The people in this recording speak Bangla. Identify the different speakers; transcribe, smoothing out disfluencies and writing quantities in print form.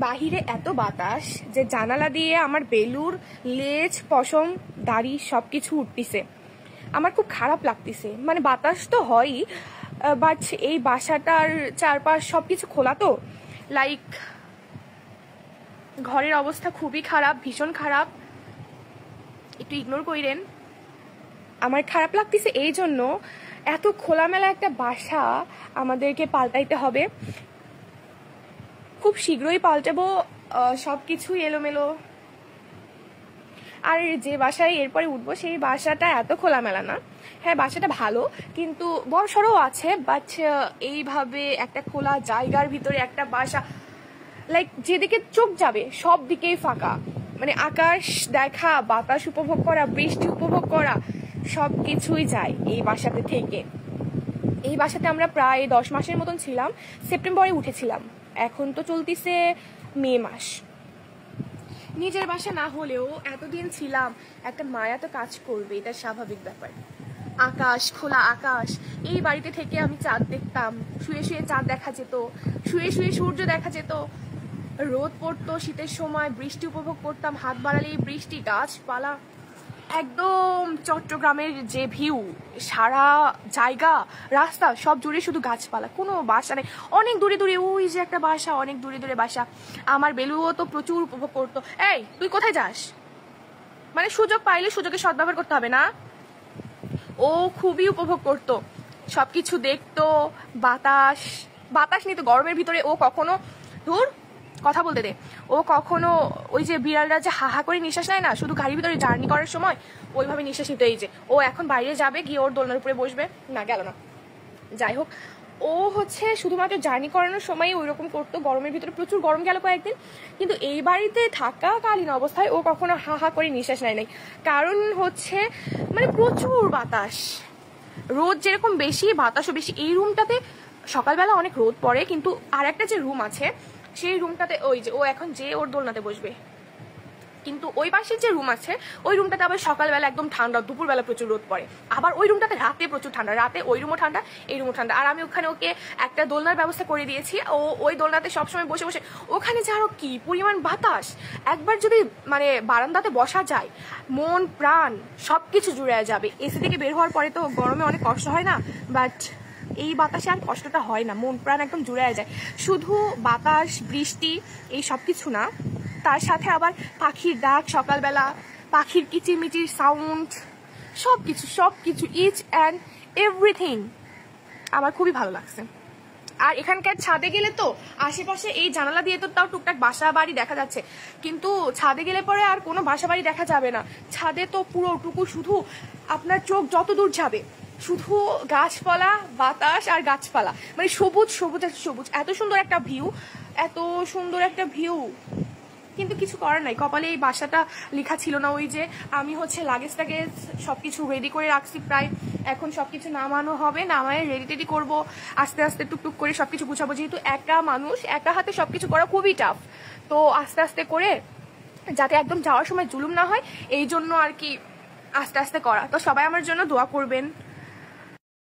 Speaker 1: বাহিরে এত বাতাস যে জানালা দিয়ে আমার বেলুর লেজ পশম দাড়ি সবকিছু উঠতিছে। আমার খুব খারাপ লাগতেছে, মানে বাতাস তো হয়ই, বাট এই বাসাটার চারপাশ সবকিছু খোলা তো, লাইক ঘরের অবস্থা খুবই খারাপ, ভীষণ খারাপ, একটু ইগনোর কইরেন। আমার খারাপ লাগতেছে এই জন্য, এত খোলামেলা একটা বাসা আমাদেরকে পাল্টাইতে হবে, খুব শীঘ্রই পাল্টাবো, সবকিছুই এলোমেলো। আর যে বাসায় এরপরে উঠবো সেই বাসাটা এত খোলামেলা না, হ্যাঁ বাসাটা ভালো কিন্তু বড়সড়ও আছে, বাট এইভাবে একটা খোলা জায়গার ভিতরে একটা বাসা, লাইক যেদিকে চোখ যাবে সব দিকেই ফাঁকা, মানে আকাশ দেখা, বাতাস উপভোগ করা, বৃষ্টি উপভোগ করা, সব কিছুই যায় এই বাসাতে থেকে। এই বাসাতে আমরা প্রায় 10 মাসের মতন ছিলাম, সেপ্টেম্বরে উঠেছিলাম, এখন তো চলতেছে মে মাস। নিজের বাসা না হলেও এতদিন ছিলাম, একটা মায়া তো কাজ করবে, এটা স্বাভাবিক ব্যাপার। আকাশ, খোলা আকাশ, এই বাড়িতে থেকে আমি চাঁদ দেখতাম, শুয়ে শুয়ে চাঁদ দেখা যেত, শুয়ে শুয়ে সূর্য দেখা যেত, রোদ পড়তো শীতের সময়, বৃষ্টি উপভোগ করতাম, হাত বাড়ালেই বৃষ্টি, গাছপালা, একদম চট্টগ্রামের যে ভিউ, সারা জায়গা রাস্তা সব জুড়ে শুধু গাছপালা, কোনো বাসা নেই, অনেক দূরে দূরে ওই যে একটা বাসা, অনেক দূরে দূরে বাসা। আমার বেলুও তো প্রচুর উপভোগ করতো। এই তুই কোথায় যাস, মানে সুযোগ পাইলে সুযোগে সদ্ব্যবহার করতে হবে না। ও খুবই উপভোগ করতো, সবকিছু দেখতো, বাতাস বাতাস নিত গরমের ভিতরে। ও কখনো, ধুর কথা বলতে দে, ও কখনো ওই যে বিড়ালরা যে হাহা করে নিঃশ্বাস নেয় না শুধু গাড়ির ভিতরে জার্নি করার সময়, ওইভাবে নিঃশ্বাস নিত। এই যে ও এখন বাইরে যাবে, গিয়ে ওর দোলনার উপরে বসবে, না গেল না, যাই হোক, ও হচ্ছে শুধুমাত্র জার্নি করানোর সময় ওই রকম করতো, গরমের ভিতরে প্রচুর গরম গেল কয়েকদিন, কিন্তু এই বাড়িতে থাকাকালীন অবস্থায় ও কখনো হাহা করে নিঃশ্বাস নেয় নাই, কারণ হচ্ছে মানে প্রচুর বাতাস, রোদ যেরকম বেশি বাতাসও বেশি। এই রুমটাতে সকালবেলা অনেক রোদ পড়ে, কিন্তু আর একটা যে রুম আছে সেই রুমটাতে, ওই যে ও এখন যে ওর দোলনাতে বসবে, কিন্তু ওই পাশের যে রুম আছে ওই রুমটাতে আবার সকালবেলা একদম ঠান্ডা, দুপুরবেলা প্রচুর রোদ পড়ে, আবার ওই রুমটাতে রাতে প্রচুর ঠান্ডা, রাতে ওই রুমও ঠান্ডা এই রুমও ঠান্ডা। আর আমি ওখানে ওকে একটা দোলনার ব্যবস্থা করে দিয়েছি, ও ওই দোলনাতে সবসময় বসে বসে, ওখানে যে আরো কি পরিমাণ বাতাস, একবার যদি মানে বারান্দাতে বসা যায় মন প্রাণ সবকিছু জুড়ে যাবে। এসি থেকে বের হওয়ার পরে তো গরমে অনেক কষ্ট হয় না, বাট এই বাতাসে আর কষ্টটা হয় না, মন প্রাণ একদম জুড়ে যায়। শুধু বাতাস বৃষ্টি এই সব কিছু না, তার সাথে আবার পাখির ডাক সকালবেলা, পাখির কিচিরমিচির সাউন্ড, সবকিছু ইচ অ্যান্ড এভরিথিং আমার খুবই ভালো লাগছে। আর এখানকার ছাদে গেলে তো আশেপাশে এই জানালা দিয়ে তো তাও টুকটাক বাসা বাড়ি দেখা যাচ্ছে, কিন্তু ছাদে গেলে পরে আর কোনো বাসা বাড়ি দেখা যাবে না। ছাদে তো পুরোটুকু শুধু আপনার চোখ যত দূর যাবে শুধু গাছপালা, বাতাস আর গাছপালা, মানে সবুজ সবুজ সবুজ, এত সুন্দর একটা ভিউ, এত সুন্দর একটা ভিউ। কিন্তু কিছু করার নাই, কপালে এই বাসাটা লেখা ছিল না। ওই যে আমি হচ্ছে লাগেজটাকে সবকিছু রেডি করে রাখছি প্রায়, এখন সবকিছু নামানো হবে, নামায় রেডি টেডি করবো, আস্তে আস্তে টুকটুক করে সবকিছু গুছাবো, যেহেতু একা মানুষ, একা হাতে সবকিছু করা খুবই টাফ, তো আস্তে আস্তে করে যাতে একদম যাওয়ার সময় জুলুম না হয় এই জন্য আর কি আস্তে আস্তে করা। তো সবাই আমার জন্য দোয়া করবেন।